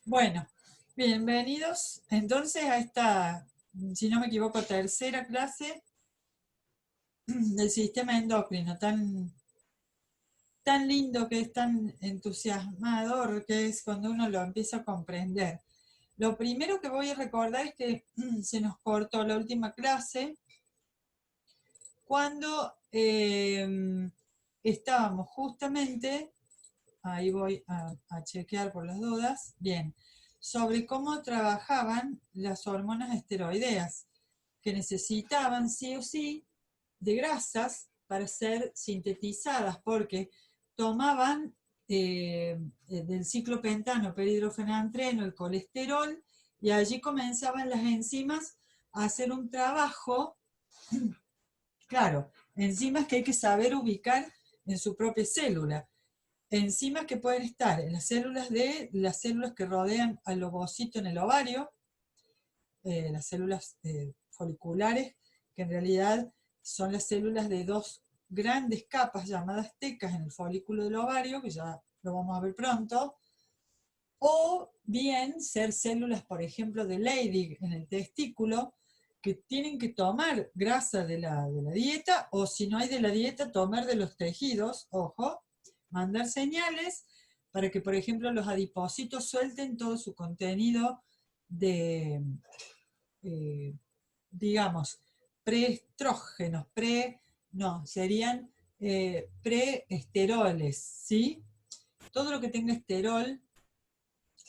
Bueno, bienvenidos entonces a esta, si no me equivoco, tercera clase del sistema endocrino, tan lindo que es, tan entusiasmador que es cuando uno lo empieza a comprender. Lo primero que voy a recordar es que se nos cortó la última clase cuando estábamos justamente, ahí voy a chequear por las dudas, bien, sobre cómo trabajaban las hormonas esteroideas, que necesitaban sí o sí de grasas para ser sintetizadas, porque tomaban del ciclopentano, perhidrofenantreno, el colesterol, y allí comenzaban las enzimas a hacer un trabajo, claro, enzimas que hay que saber ubicar en su propia célula. Enzimas que pueden estar en las células que rodean al ovocito en el ovario, las células foliculares, que en realidad son las células de dos grandes capas llamadas tecas en el folículo del ovario, que ya lo vamos a ver pronto, o bien ser células, por ejemplo, de Leydig en el testículo, que tienen que tomar grasa de la dieta, o si no hay de la dieta, tomar de los tejidos, ojo, mandar señales para que, por ejemplo, los adipocitos suelten todo su contenido de, eh, digamos, preestrógenos, no, serían preesteroles, ¿sí? Todo lo que tenga esterol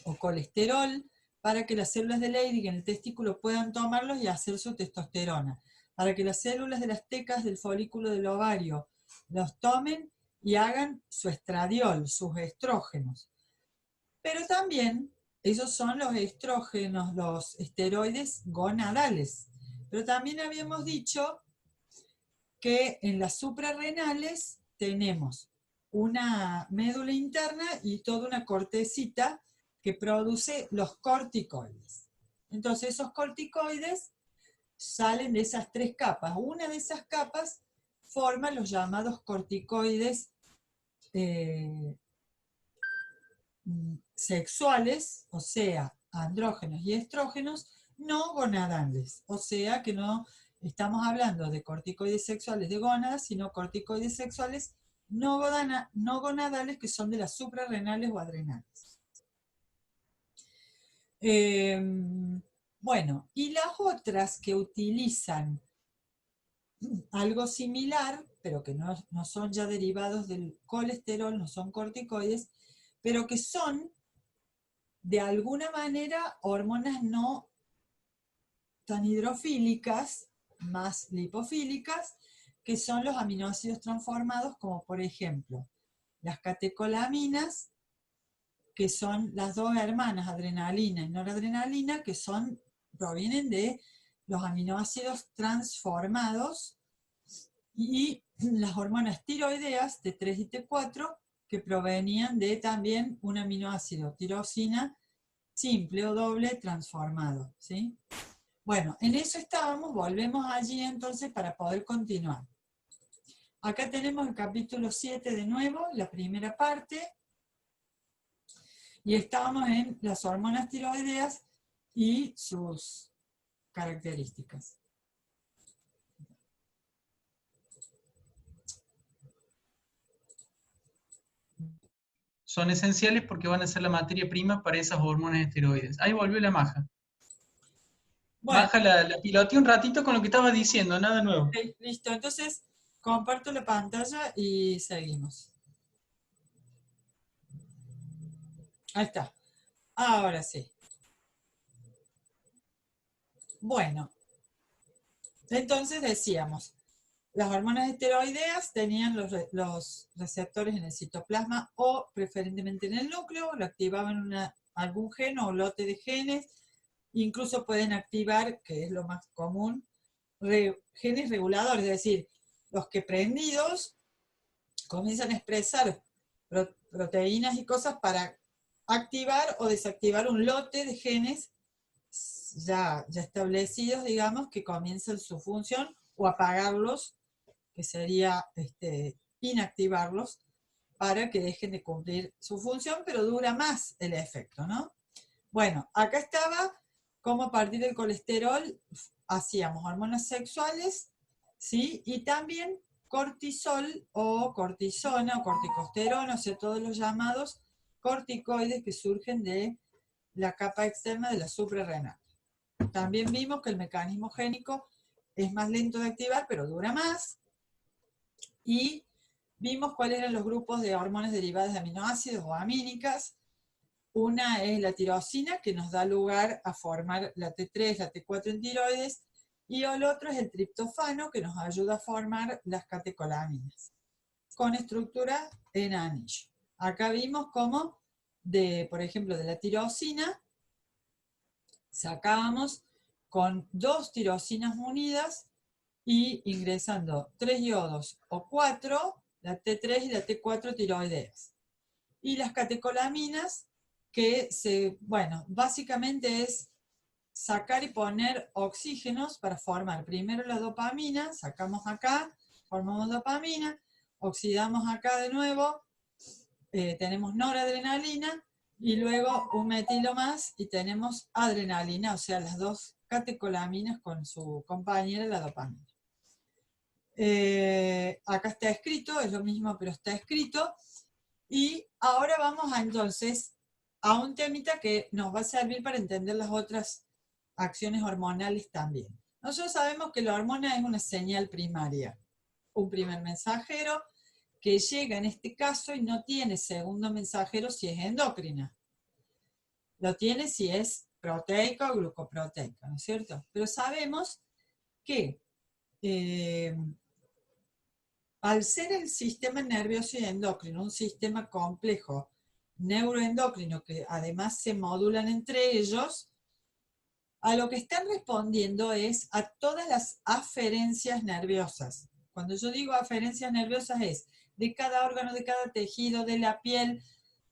o colesterol para que las células de Leydig en el testículo puedan tomarlos y hacer su testosterona, para que las células de las tecas del folículo del ovario los tomen y hagan su estradiol, sus estrógenos. Pero también esos son los estrógenos, los esteroides gonadales. Pero también habíamos dicho que en las suprarrenales tenemos una médula interna y toda una cortecita que produce los corticoides. Entonces esos corticoides salen de esas tres capas. Una de esas capas forma los llamados corticoides eh, sexuales, o sea, andrógenos y estrógenos, no gonadales, o sea que no estamos hablando de corticoides sexuales de gónadas, sino corticoides sexuales no gonadales, que son de las suprarrenales o adrenales. Eh, bueno, y las otras que utilizan algo similar, pero que no son ya derivados del colesterol, no son corticoides, pero que son de alguna manera hormonas no tan hidrofílicas, más lipofílicas, que son los aminoácidos transformados, como por ejemplo las catecolaminas, que son las dos hermanas, adrenalina y noradrenalina, que provienen de los aminoácidos transformados, y las hormonas tiroideas, T3 y T4, que provenían de también un aminoácido tirosina simple o doble transformado, ¿sí? Bueno, en eso estábamos, volvemos allí entonces para poder continuar. Acá tenemos el capítulo 7 de nuevo, la primera parte, y estábamos en las hormonas tiroideas y sus características. Son esenciales porque van a ser la materia prima para esas hormonas esteroides. Ahí volvió la Maja. Bueno, Maja la piloteé un ratito con lo que estaba diciendo, nada nuevo. okay, listo. Entonces, comparto la pantalla y seguimos. Ahí está. Ahora sí. Bueno, entonces decíamos, las hormonas esteroideas tenían los receptores en el citoplasma o preferentemente en el núcleo, lo activaban algún gen o lote de genes, incluso pueden activar, que es lo más común, genes reguladores, es decir, los que prendidos comienzan a expresar proteínas y cosas para activar o desactivar un lote de genes ya establecidos, digamos, que comienzan su función, o apagarlos, que sería inactivarlos, para que dejen de cumplir su función, pero dura más el efecto, ¿no? Bueno, acá estaba cómo a partir del colesterol hacíamos hormonas sexuales, ¿sí? Y también cortisol o cortisona o corticosterona, o sea, todos los llamados corticoides que surgen de la capa externa de la suprarrenal. También vimos que el mecanismo génico es más lento de activar, pero dura más. Y vimos cuáles eran los grupos de hormonas derivadas de aminoácidos o amínicas. Una es la tirosina, que nos da lugar a formar la T3, la T4 en tiroides, y el otro es el triptofano, que nos ayuda a formar las catecolaminas, con estructura en anillo. Acá vimos cómo, por ejemplo, de la tirosina, sacábamos con 2 tirosinas unidas y ingresando 3 iodos o 4, la T3 y la T4 tiroideas. Y las catecolaminas, que bueno, básicamente es sacar y poner oxígenos para formar primero la dopamina, sacamos acá, formamos dopamina, oxidamos acá de nuevo, tenemos noradrenalina, y luego un metilo más y tenemos adrenalina, o sea, las 2 catecolaminas con su compañera, la dopamina. Acá está escrito, es lo mismo, pero está escrito. Y ahora vamos entonces a un temita que nos va a servir para entender las otras acciones hormonales también. Nosotros sabemos que la hormona es una señal primaria, un primer mensajero que llega en este caso y no tiene segundo mensajero si es endocrina. Lo tiene si es proteica o glucoproteica, ¿no es cierto? Pero sabemos que al ser el sistema nervioso y endocrino un sistema complejo neuroendocrino que además se modulan entre ellos, a lo que están respondiendo es a todas las aferencias nerviosas. Cuando yo digo aferencias nerviosas es de cada órgano, de cada tejido, de la piel,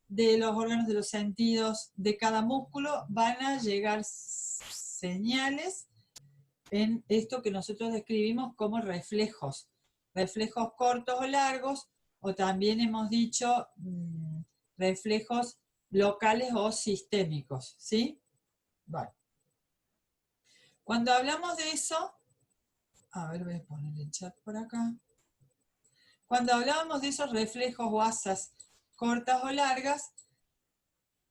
de los órganos de los sentidos, de cada músculo, van a llegar señales en esto que nosotros describimos como reflejos. Reflejos cortos o largos, o también hemos dicho reflejos locales o sistémicos, ¿sí? Bueno. Cuando hablamos de eso, a ver, voy a poner el chat por acá. Cuando hablábamos de esos reflejos o asas cortas o largas,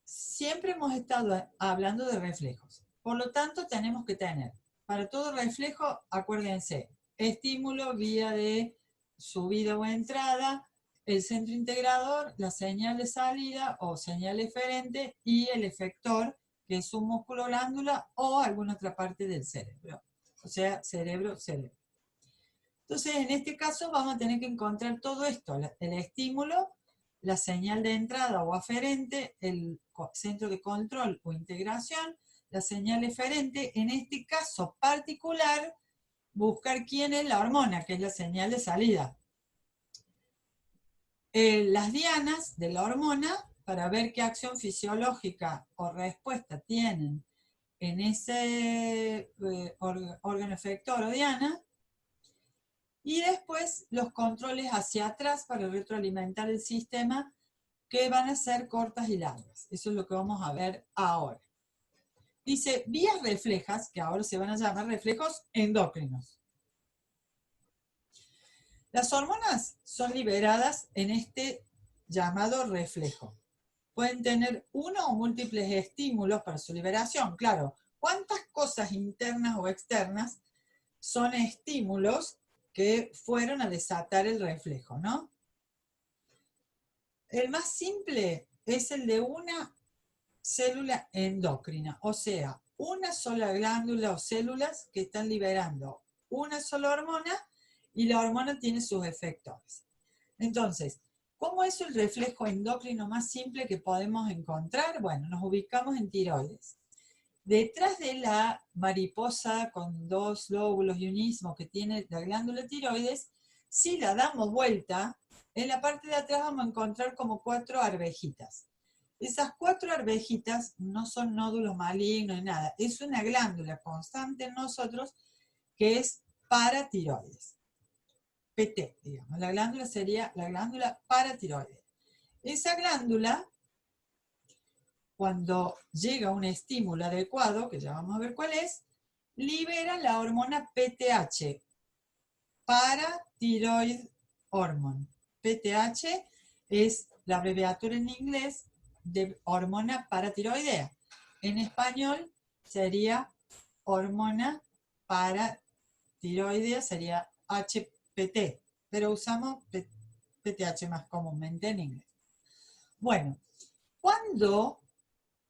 siempre hemos estado hablando de reflejos. Por lo tanto, tenemos que tener, para todo reflejo, acuérdense, estímulo, vía de subida o entrada, el centro integrador, la señal de salida o señal eferente y el efector, que es un músculo glándula o alguna otra parte del cerebro. O sea, cerebro. Entonces, en este caso vamos a tener que encontrar todo esto, el estímulo, la señal de entrada o aferente, el centro de control o integración, la señal eferente, en este caso particular, buscar quién es la hormona, que es la señal de salida. Las dianas de la hormona, para ver qué acción fisiológica o respuesta tienen en ese órgano efector o diana, y después los controles hacia atrás para retroalimentar el sistema, que van a ser cortas y largas. Eso es lo que vamos a ver ahora. Dice, vías reflejas, que ahora se van a llamar reflejos endócrinos. Las hormonas son liberadas en este llamado reflejo. Pueden tener uno o múltiples estímulos para su liberación. Claro, ¿cuántas cosas internas o externas son estímulos que fueron a desatar el reflejo, ¿no? El más simple es el de una célula endocrina, o sea, una sola glándula o células que están liberando una sola hormona y la hormona tiene sus efectores. Entonces, ¿cómo es el reflejo endocrino más simple que podemos encontrar? Bueno, nos ubicamos en tiroides. Detrás de la mariposa con 2 lóbulos y un istmo que tiene la glándula tiroides, si la damos vuelta, en la parte de atrás vamos a encontrar como 4 arvejitas. Esas 4 arvejitas no son nódulos malignos ni nada, es una glándula constante en nosotros que es paratiroides. PT, digamos. La glándula sería la glándula paratiroides. Esa glándula, cuando llega un estímulo adecuado, que ya vamos a ver cuál es, libera la hormona PTH, Parathyroid Hormone. PTH es la abreviatura en inglés de hormona paratiroidea. En español sería hormona paratiroidea, sería HPT, pero usamos PTH más comúnmente en inglés. Bueno, cuando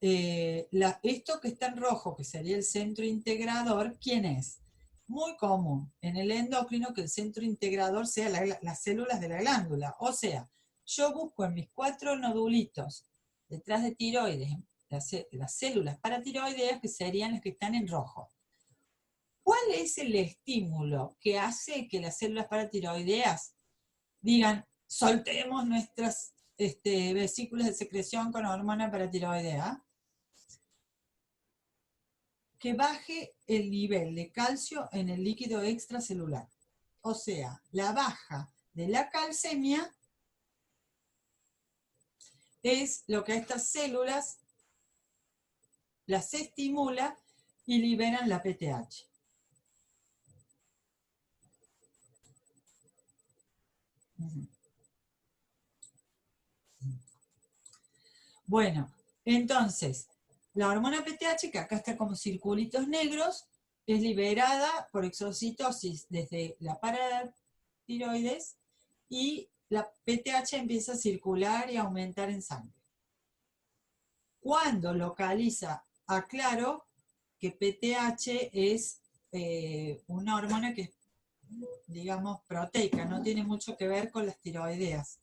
esto que está en rojo, que sería el centro integrador, ¿quién es? Muy común en el endocrino que el centro integrador sea las células de la glándula. O sea, yo busco en mis 4 nodulitos detrás de tiroides las células paratiroideas, que serían las que están en rojo. ¿Cuál es el estímulo que hace que las células paratiroideas digan, soltemos nuestras vesículas de secreción con hormona paratiroidea? Que baje el nivel de calcio en el líquido extracelular. O sea, la baja de la calcemia es lo que a estas células las estimula y liberan la PTH. Bueno, entonces, la hormona PTH, que acá está como circulitos negros, es liberada por exocitosis desde la paratiroides y la PTH empieza a circular y a aumentar en sangre. Cuando localiza, aclaro que PTH es una hormona que es, digamos, proteica, no tiene mucho que ver con las tiroideas.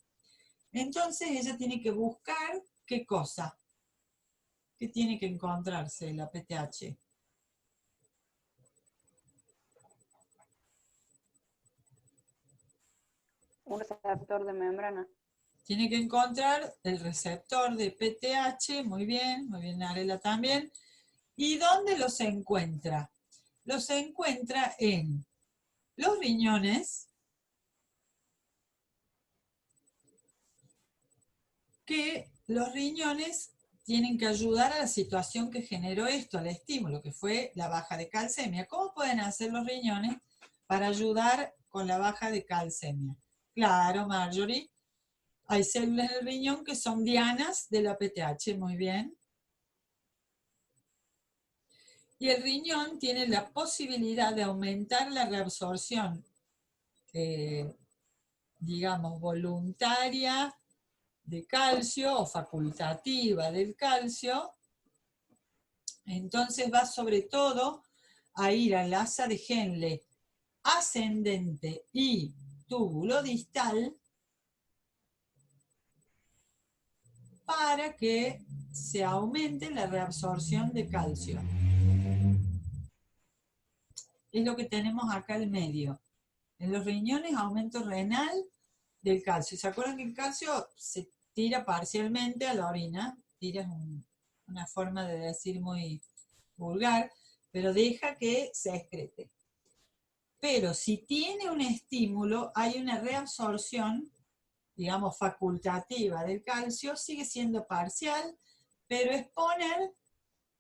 Entonces ella tiene que buscar, ¿qué cosa? ¿Qué tiene que encontrarse la PTH? Un receptor de membrana. Tiene que encontrar el receptor de PTH, muy bien Arela también. ¿Y dónde los encuentra? Los encuentra en los riñones, que los riñones tienen que ayudar a la situación que generó esto, al estímulo, que fue la baja de calcemia. ¿Cómo pueden hacer los riñones para ayudar con la baja de calcemia? Claro, Marjorie, hay células del riñón que son dianas de la PTH, muy bien. Y el riñón tiene la posibilidad de aumentar la reabsorción, digamos, voluntaria de calcio o facultativa del calcio. Entonces va sobre todo a ir al asa de Henle ascendente y túbulo distal para que se aumente la reabsorción de calcio. Es lo que tenemos acá al medio. En los riñones, aumento renal del calcio. ¿Se acuerdan que el calcio se tira parcialmente a la orina? Tira es una forma de decir muy vulgar, pero deja que se excrete. Pero si tiene un estímulo, hay una reabsorción, digamos, facultativa del calcio, sigue siendo parcial, pero es poner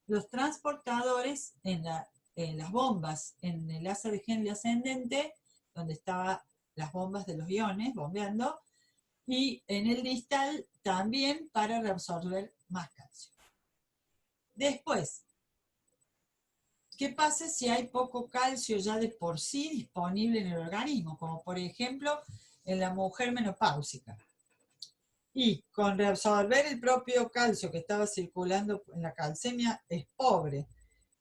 los transportadores en las bombas, en el asa de Henle ascendente, donde estaban las bombas de los iones bombeando, y en el distal también para reabsorber más calcio. Después, ¿qué pasa si hay poco calcio ya de por sí disponible en el organismo? Como por ejemplo en la mujer menopáusica. Y con reabsorber el propio calcio que estaba circulando en la calcemia es pobre.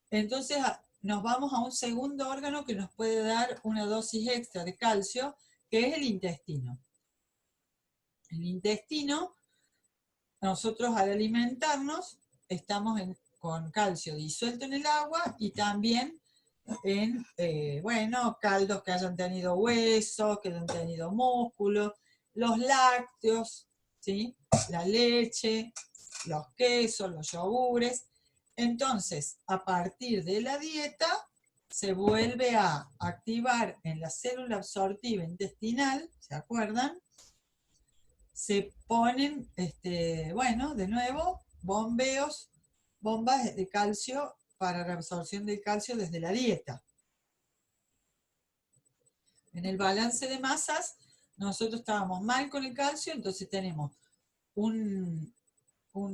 Entonces nos vamos a un segundo órgano que nos puede dar una dosis extra de calcio, que es el intestino. El intestino, nosotros al alimentarnos, estamos con calcio disuelto en el agua y también en, caldos que hayan tenido huesos, que hayan tenido músculos, los lácteos, ¿sí? La leche, los quesos, los yogures. Entonces, a partir de la dieta, se vuelve a activar en la célula absortiva intestinal, ¿se acuerdan? Se ponen, de nuevo, bombeos bombas de calcio para reabsorción del calcio desde la dieta. En el balance de masas, nosotros estábamos mal con el calcio, entonces tenemos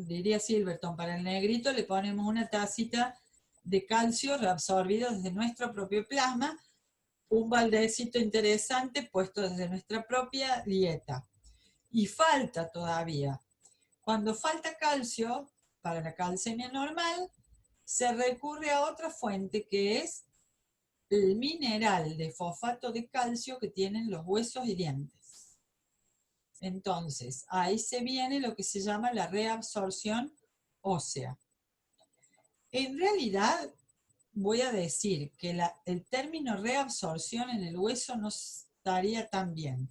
diría Silverton, para el negrito le ponemos una tacita de calcio reabsorbido desde nuestro propio plasma, un baldecito interesante puesto desde nuestra propia dieta. Y falta todavía. Cuando falta calcio, para la calcemia normal, se recurre a otra fuente que es el mineral de fosfato de calcio que tienen los huesos y dientes. Entonces, ahí se viene lo que se llama la reabsorción ósea. En realidad, voy a decir que el término reabsorción en el hueso no estaría tan bien.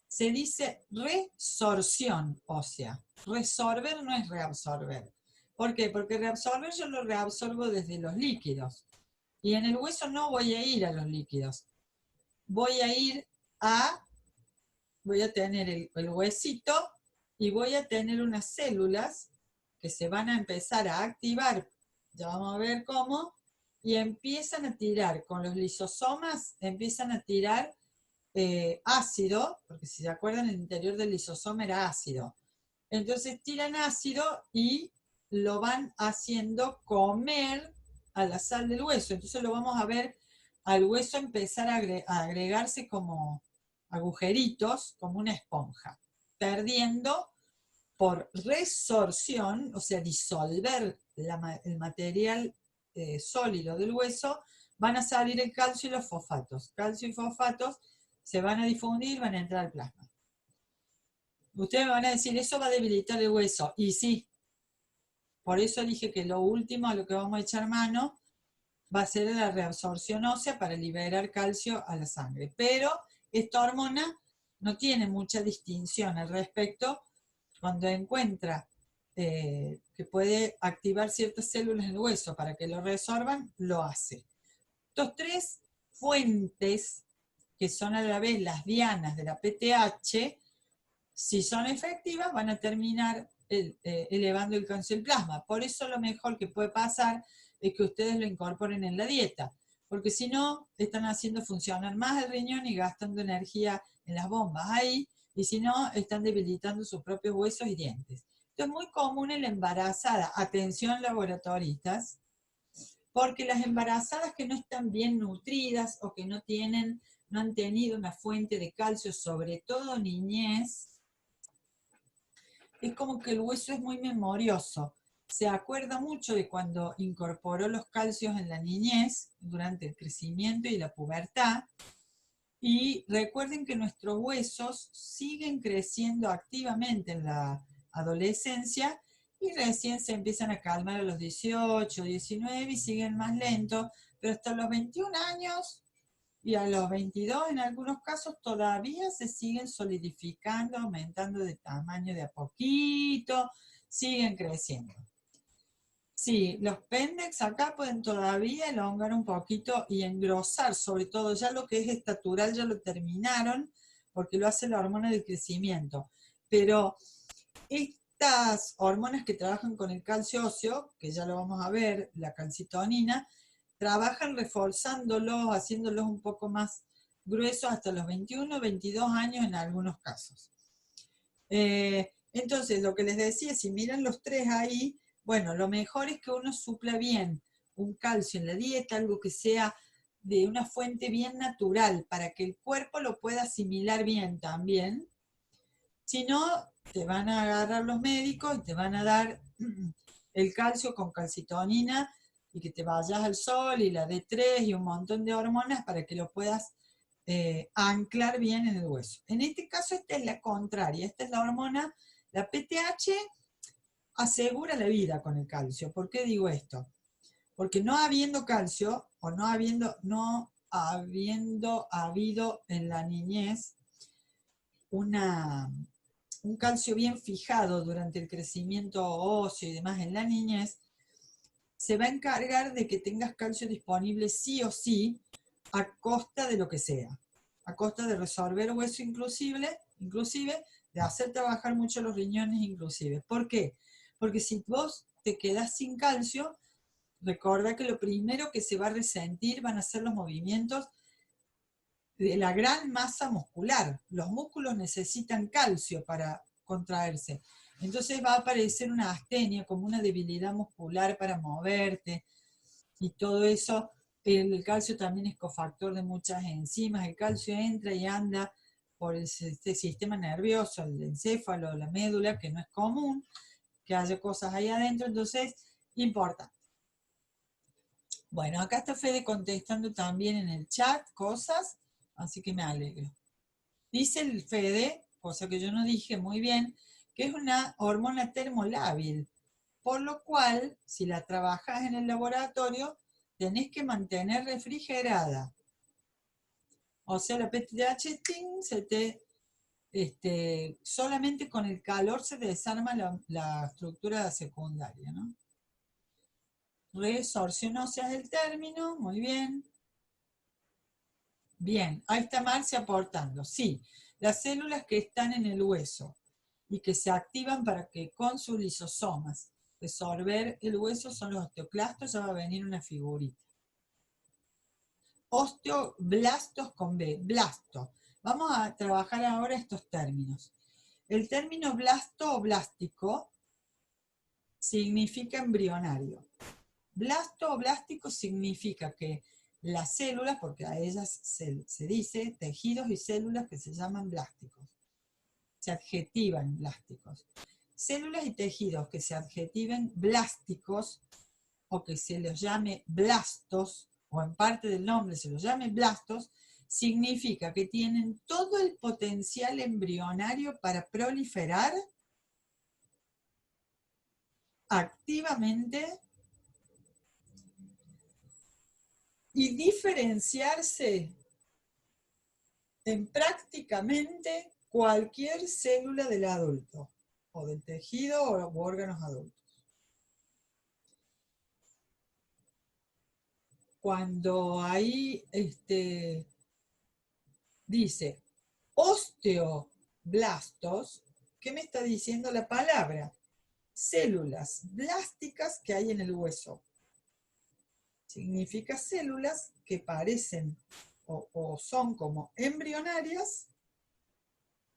Se dice resorción ósea. Resorber no es reabsorber. ¿Por qué? Porque reabsorber yo lo reabsorbo desde los líquidos. Y en el hueso no voy a ir a los líquidos. Voy a tener el huesito y voy a tener unas células que se van a empezar a activar, ya vamos a ver cómo, y empiezan a tirar, con los lisosomas, empiezan a tirar ácido, porque si se acuerdan el interior del lisosoma era ácido. Entonces tiran ácido y lo van haciendo comer a la sal del hueso. Entonces lo vamos a ver al hueso empezar a agregarse como agujeritos, como una esponja, perdiendo por resorción, o sea, disolver el material sólido del hueso, van a salir el calcio y los fosfatos. Calcio y fosfatos se van a difundir, van a entrar al plasma. Ustedes me van a decir, eso va a debilitar el hueso. Y sí, por eso dije que lo último a lo que vamos a echar mano va a ser la reabsorción ósea para liberar calcio a la sangre. Pero esta hormona no tiene mucha distinción al respecto. Cuando encuentra que puede activar ciertas células en el hueso para que lo resorban, lo hace. Estos tres fuentes, que son a la vez las dianas de la PTH, si son efectivas, van a terminar elevando el calcio del plasma. Por eso lo mejor que puede pasar es que ustedes lo incorporen en la dieta, porque si no, están haciendo funcionar más el riñón y gastando energía en las bombas ahí, y si no, están debilitando sus propios huesos y dientes. Esto es muy común en la embarazada. Atención, laboratoristas, porque las embarazadas que no están bien nutridas o que no han tenido una fuente de calcio, sobre todo niñez, es como que el hueso es muy memorioso. Se acuerda mucho de cuando incorporó los calcios en la niñez, durante el crecimiento y la pubertad. Y recuerden que nuestros huesos siguen creciendo activamente en la adolescencia y recién se empiezan a calmar a los 18, 19 y siguen más lentos, pero hasta los 21 años y a los 22 en algunos casos todavía se siguen solidificando, aumentando de tamaño de a poquito, siguen creciendo. Sí, los pendex acá pueden todavía elongar un poquito y engrosar, sobre todo ya lo que es estatural ya lo terminaron, porque lo hace la hormona del crecimiento. Pero estas hormonas que trabajan con el calcio óseo, que ya lo vamos a ver, la calcitonina, trabajan reforzándolos, haciéndolos un poco más gruesos hasta los 21, 22 años en algunos casos. Entonces, lo que les decía, si miran los tres ahí, bueno, lo mejor es que uno supla bien un calcio en la dieta, algo que sea de una fuente bien natural, para que el cuerpo lo pueda asimilar bien también. Si no, te van a agarrar los médicos y te van a dar el calcio con calcitonina y que te vayas al sol y la D3 y un montón de hormonas para que lo puedas anclar bien en el hueso. En este caso, esta es la contraria. Esta es la hormona, la PTH asegura la vida con el calcio. ¿Por qué digo esto? Porque no habiendo calcio o no habiendo habido en la niñez un calcio bien fijado durante el crecimiento óseo y demás en la niñez, se va a encargar de que tengas calcio disponible sí o sí, a costa de lo que sea. A costa de resolver hueso inclusive de hacer trabajar mucho los riñones inclusive. ¿Por qué? Porque si vos te quedas sin calcio, recuerda que lo primero que se va a resentir van a ser los movimientos de la gran masa muscular. Los músculos necesitan calcio para contraerse. Entonces va a aparecer una astenia, como una debilidad muscular para moverte y todo eso. El calcio también es cofactor de muchas enzimas. El calcio entra y anda por este sistema nervioso, el encéfalo, la médula, que no es común que haya cosas ahí adentro, entonces importa. Bueno, acá está Fede contestando también en el chat cosas, así que me alegro. Dice el Fede, cosa que yo no dije muy bien, que es una hormona termolábil, por lo cual, si la trabajas en el laboratorio, tenés que mantener refrigerada. O sea, la PTH se te, solamente con el calor se desarma la estructura secundaria, ¿no? Resorción ósea es el término, muy bien. Bien, ahí está Marcia aportando. Sí, las células que están en el hueso y que se activan para que con sus lisosomas resolver el hueso son los osteoclastos, ya va a venir una figurita. Osteoblastos con B, blasto. Vamos a trabajar ahora estos términos. El término blasto o blástico significa embrionario. Blasto o blástico significa que las células, porque a ellas se dice tejidos y células que se llaman blásticos, se adjetivan blásticos. Células y tejidos que se adjetiven blásticos o que se los llame blastos, o en parte del nombre se los llame blastos, significa que tienen todo el potencial embrionario para proliferar activamente y diferenciarse en prácticamente cualquier célula del adulto, o del tejido o órganos adultos. Cuando ahí dice osteoblastos, ¿qué me está diciendo la palabra? Células blásticas que hay en el hueso. Significa células que parecen o son como embrionarias,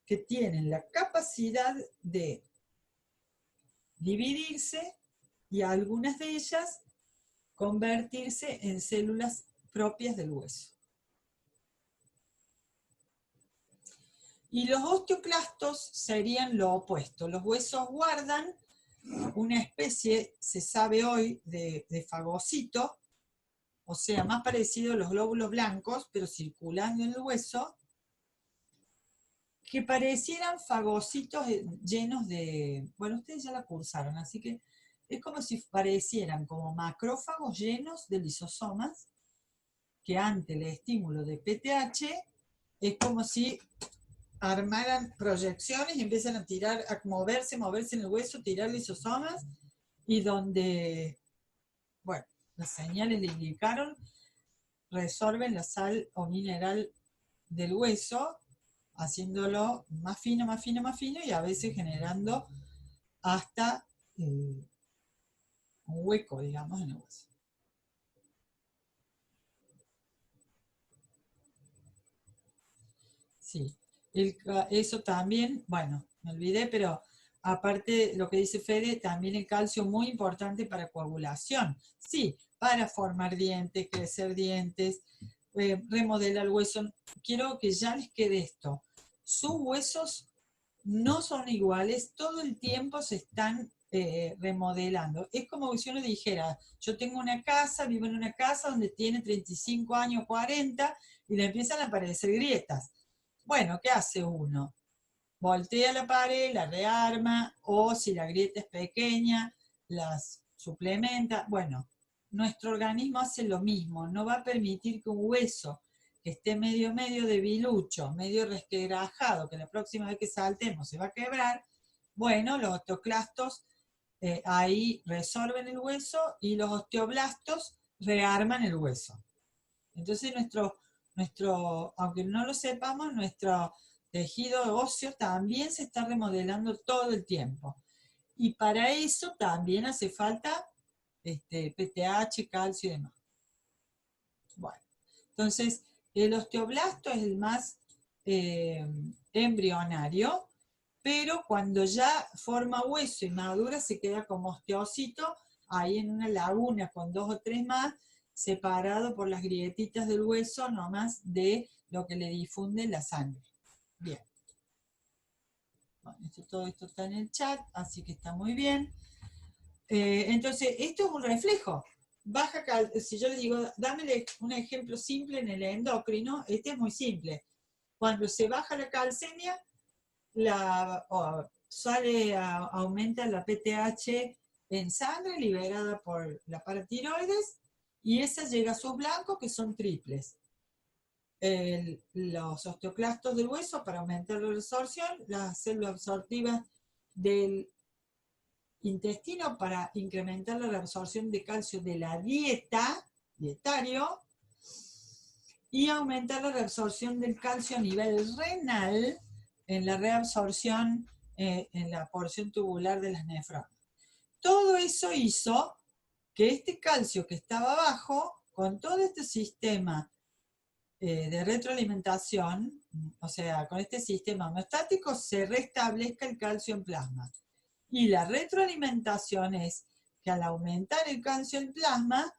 que tienen la capacidad de dividirse y algunas de ellas convertirse en células propias del hueso. Y los osteoclastos serían lo opuesto. Los huesos guardan una especie, se sabe hoy, de fagocito, o sea, más parecido a los glóbulos blancos, pero circulando en el hueso, que parecieran fagocitos llenos de... Bueno, ustedes ya la cursaron, así que es como si parecieran como macrófagos llenos de lisosomas, que ante el estímulo de PTH es como si armaran proyecciones y empiezan a tirar, a moverse en el hueso, tirar lisosomas, y donde, bueno, las señales le indicaron, resorben la sal o mineral del hueso, haciéndolo más fino, más fino, más fino, y a veces generando hasta un hueco, digamos, en el hueso. Sí, eso también, bueno, me olvidé, pero aparte lo que dice Fede, también el calcio muy importante para coagulación. Sí, para formar dientes, crecer dientes, remodelar el hueso. Quiero que ya les quede esto. Sus huesos no son iguales, todo el tiempo se están remodelando. Es como si uno dijera, yo tengo una casa, vivo en una casa donde tiene 35 años, 40, y le empiezan a aparecer grietas. Bueno, ¿qué hace uno? Voltea la pared, la rearma, o si la grieta es pequeña, las suplementa. Bueno, nuestro organismo hace lo mismo, no va a permitir que un hueso que esté medio debilucho, medio resquebrajado, que la próxima vez que saltemos se va a quebrar. Bueno, los osteoclastos ahí resorben el hueso y los osteoblastos rearman el hueso. Entonces aunque no lo sepamos, nuestro tejido óseo también se está remodelando todo el tiempo. Y para eso también hace falta PTH, calcio y demás. Bueno, entonces el osteoblasto es el más embrionario, pero cuando ya forma hueso y madura se queda como osteocito, ahí en una laguna con 2 o 3 más, separado por las grietitas del hueso, nomás de lo que le difunde la sangre. Bien. Bueno, todo esto está en el chat, así que está muy bien. Entonces, esto es un reflejo. Si yo le digo, dame un ejemplo simple en el endocrino, este es muy simple. Cuando se baja la calcemia, aumenta la PTH en sangre liberada por la paratiroides y esa llega a sus blancos que son triples. Los osteoclastos del hueso para aumentar la resorción, las células absortivas del intestino para incrementar la reabsorción de calcio de la dietario, y aumentar la reabsorción del calcio a nivel renal en la reabsorción en la porción tubular de las nefronas. Todo eso hizo que este calcio que estaba bajo, con todo este sistema de retroalimentación, o sea, con este sistema homeostático, se restablezca el calcio en plasma. Y la retroalimentación es que al aumentar el calcio en plasma,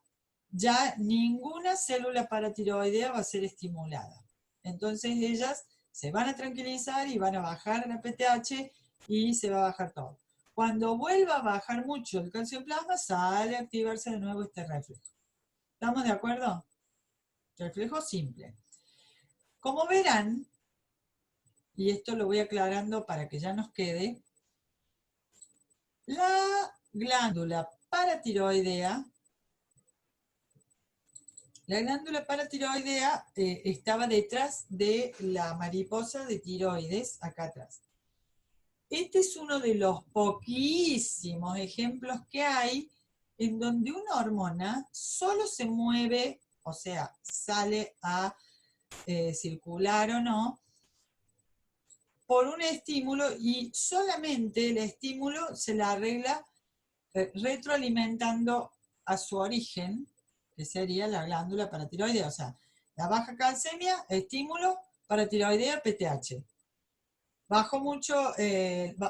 ya ninguna célula paratiroidea va a ser estimulada. Entonces ellas se van a tranquilizar y van a bajar la PTH y se va a bajar todo. Cuando vuelva a bajar mucho el calcio en plasma, sale a activarse de nuevo este reflejo. ¿Estamos de acuerdo? Reflejo simple. Como verán, y esto lo voy aclarando para que ya nos quede, la glándula paratiroidea estaba detrás de la mariposa de tiroides, acá atrás. Este es uno de los poquísimos ejemplos que hay en donde una hormona solo se mueve, o sea, sale a circular o no, por un estímulo y solamente el estímulo se la arregla retroalimentando a su origen, que sería la glándula paratiroidea, o sea, la baja calcemia, estímulo, paratiroidea, PTH.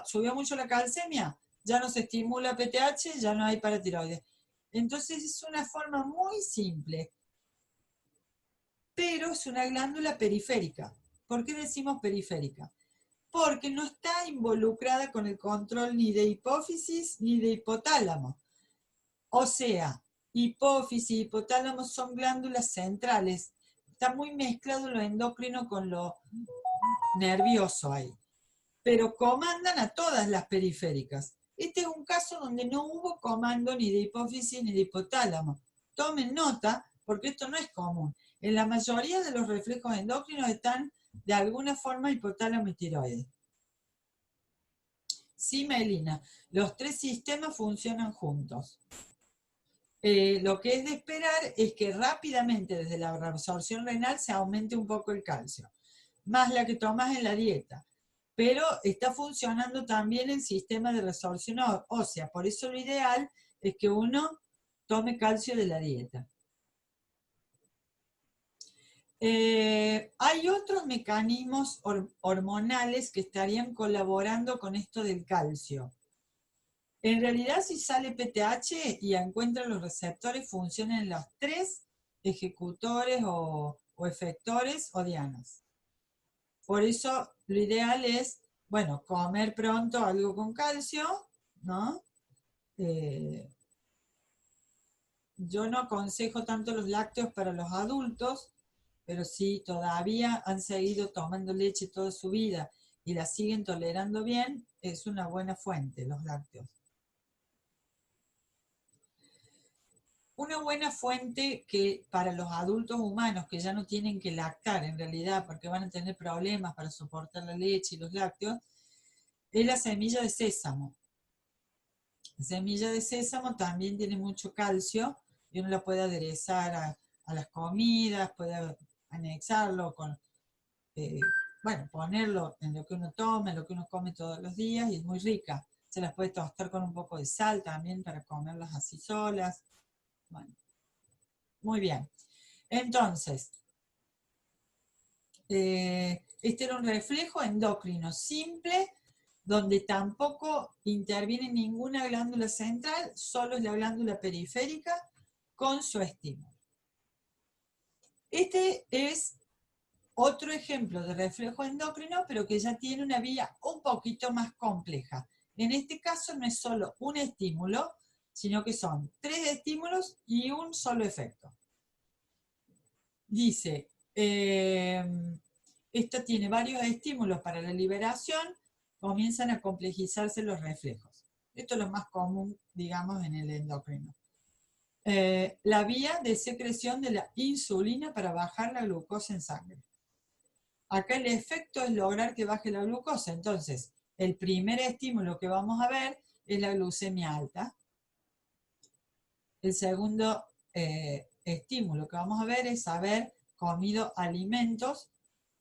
Subió mucho la calcemia, ya no se estimula PTH, ya no hay paratiroides. Entonces es una forma muy simple, pero es una glándula periférica. ¿Por qué decimos periférica? Porque no está involucrada con el control ni de hipófisis ni de hipotálamo. O sea, hipófisis y hipotálamo son glándulas centrales. Está muy mezclado lo endocrino con lo nervioso ahí. Pero comandan a todas las periféricas. Este es un caso donde no hubo comando ni de hipófisis ni de hipotálamo. Tomen nota, porque esto no es común. En la mayoría de los reflejos endocrinos están de alguna forma hipotálamo y tiroides. Sí, Melina, los 3 sistemas funcionan juntos. Lo que es de esperar es que rápidamente desde la reabsorción renal se aumente un poco el calcio, más la que tomas en la dieta. Pero está funcionando también el sistema de resorción ósea, por eso lo ideal es que uno tome calcio de la dieta. Hay otros mecanismos hormonales que estarían colaborando con esto del calcio. En realidad, si sale PTH y encuentran los receptores, funcionan los 3 ejecutores o efectores o dianas. Por eso, lo ideal es, bueno, comer pronto algo con calcio, ¿no? Yo no aconsejo tanto los lácteos para los adultos, pero si todavía han seguido tomando leche toda su vida y la siguen tolerando bien, es una buena fuente los lácteos. Una buena fuente que para los adultos humanos que ya no tienen que lactar en realidad porque van a tener problemas para soportar la leche y los lácteos, es la semilla de sésamo. La semilla de sésamo también tiene mucho calcio y uno la puede aderezar a las comidas, puede anexarlo con, bueno, ponerlo en lo que uno toma, en lo que uno come todos los días y es muy rica. Se las puede tostar con un poco de sal también para comerlas así solas. Bueno, muy bien. Entonces, este era un reflejo endocrino simple, donde tampoco interviene ninguna glándula central, solo es la glándula periférica con su estímulo. Este es otro ejemplo de reflejo endocrino, pero que ya tiene una vía un poquito más compleja. En este caso no es solo un estímulo, sino que son 3 estímulos y un solo efecto. Dice, esto tiene varios estímulos para la liberación, comienzan a complejizarse los reflejos. Esto es lo más común, digamos, en el endocrino. La vía de secreción de la insulina para bajar la glucosa en sangre. Acá el efecto es lograr que baje la glucosa. Entonces, el primer estímulo que vamos a ver es la glucemia alta. El segundo estímulo que vamos a ver es haber comido alimentos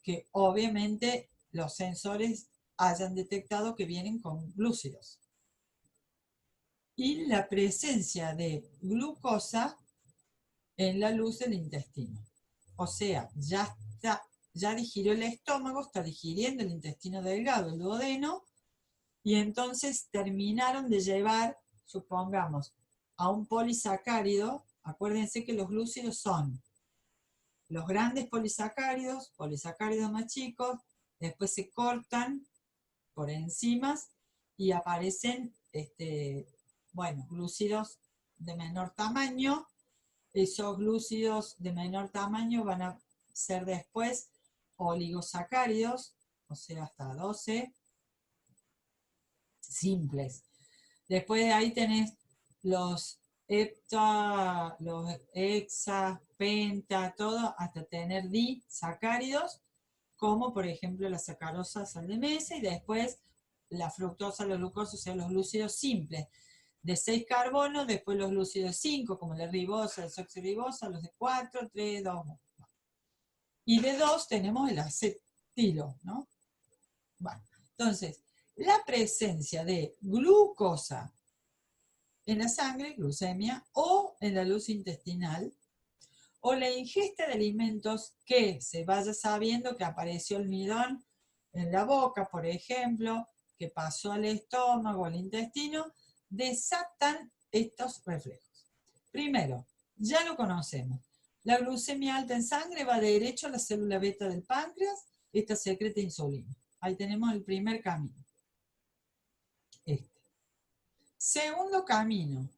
que obviamente los sensores hayan detectado que vienen con glúcidos. Y la presencia de glucosa en la luz del intestino. O sea, ya digirió el estómago, está digiriendo el intestino delgado, el duodeno, y entonces terminaron de llevar, supongamos, a un polisacárido. Acuérdense que los glúcidos son los grandes polisacáridos más chicos, después se cortan por enzimas y aparecen, glúcidos de menor tamaño. Esos glúcidos de menor tamaño van a ser después oligosacáridos, o sea, hasta 12 simples. Después de ahí tenés los hepta, los hexa, penta, todo, hasta tener disacáridos, como por ejemplo la sacarosa, sal de mesa, y después la fructosa, la glucosa, o sea, los glúcidos simples. De 6 carbonos, después los glúcidos 5, como la ribosa, la desoxirribosa, los de 4, 3, 2, 1. Y de 2 tenemos el acetilo, ¿no? Bueno, entonces, la presencia de glucosa en la sangre, glucemia, o en la luz intestinal, o la ingesta de alimentos que se vaya sabiendo que apareció almidón en la boca, por ejemplo, que pasó al estómago, al intestino, desatan estos reflejos. Primero, ya lo conocemos. La glucemia alta en sangre va derecho a la célula beta del páncreas, esta secreta insulina. Ahí tenemos el primer camino. Este. Segundo camino.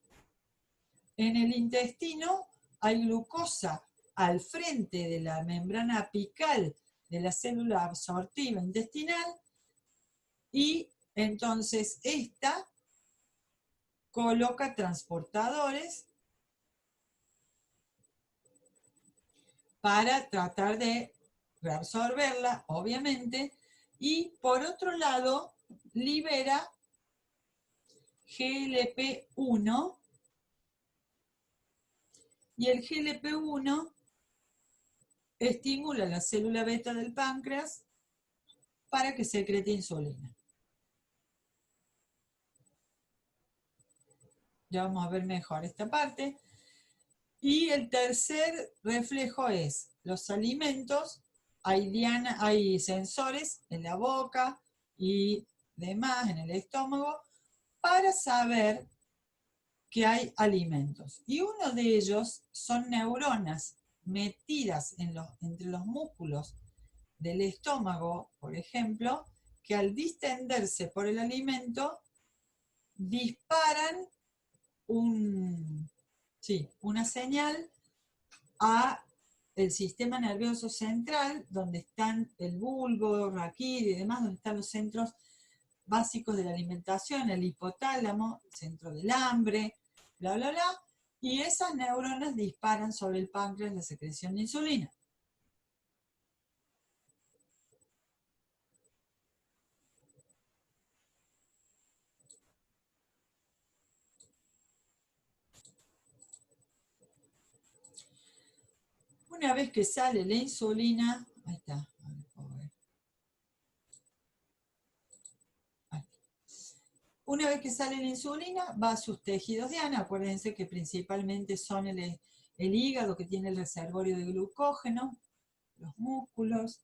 En el intestino hay glucosa al frente de la membrana apical de la célula absortiva intestinal y entonces esta coloca transportadores para tratar de reabsorberla, obviamente, y por otro lado libera GLP-1 y el GLP-1 estimula la célula beta del páncreas para que secrete insulina. Ya vamos a ver mejor esta parte. Y el tercer reflejo es los alimentos. Hay sensores en la boca y demás en el estómago para saber que hay alimentos. Y uno de ellos son neuronas metidas entre los músculos del estómago, por ejemplo, que al distenderse por el alimento disparan una señal a el sistema nervioso central, donde están el bulbo, raquídeo y demás, donde están los centros básicos de la alimentación, el hipotálamo, el centro del hambre, bla, bla, bla, y esas neuronas disparan sobre el páncreas la secreción de insulina. Una vez que sale la insulina, ahí está, una vez que sale la insulina, va a sus tejidos diana. Acuérdense que principalmente son el hígado, que tiene el reservorio de glucógeno, los músculos,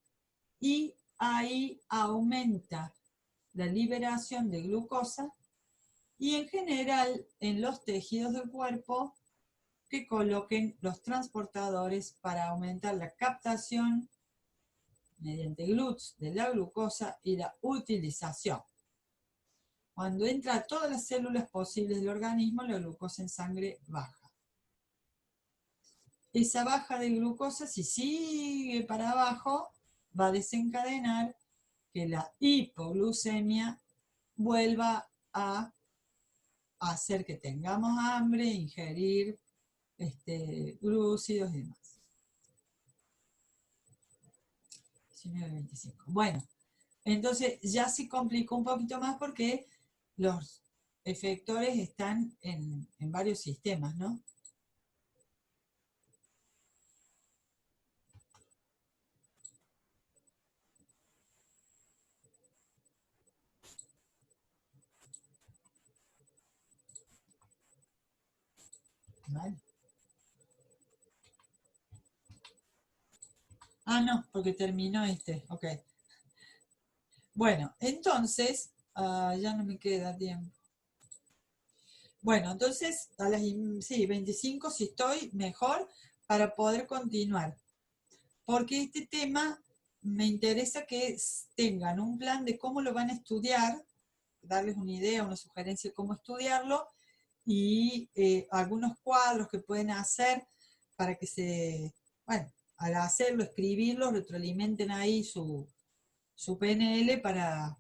y ahí aumenta la liberación de glucosa, y en general en los tejidos del cuerpo que coloquen los transportadores para aumentar la captación mediante GLUTs de la glucosa y la utilización. Cuando entra a todas las células posibles del organismo, la glucosa en sangre baja. Esa baja de glucosa, si sigue para abajo, va a desencadenar que la hipoglucemia vuelva a hacer que tengamos hambre, ingerir glúcidos y demás. 19.25. Bueno, entonces ya se complicó un poquito más porque los efectores están en varios sistemas, ¿no? ¿Vale? Ah, no, porque terminó ok. Bueno, entonces, ya no me queda tiempo. Bueno, entonces, a las 25 si estoy mejor para poder continuar. Porque este tema me interesa que tengan un plan de cómo lo van a estudiar, darles una idea, una sugerencia de cómo estudiarlo, y algunos cuadros que pueden hacer para que bueno, al hacerlo, escribirlo, retroalimenten ahí su PNL para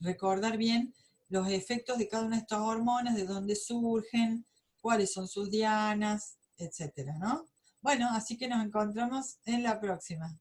recordar bien los efectos de cada una de estas hormonas, de dónde surgen, cuáles son sus dianas, etcétera, ¿no? Bueno, así que nos encontramos en la próxima.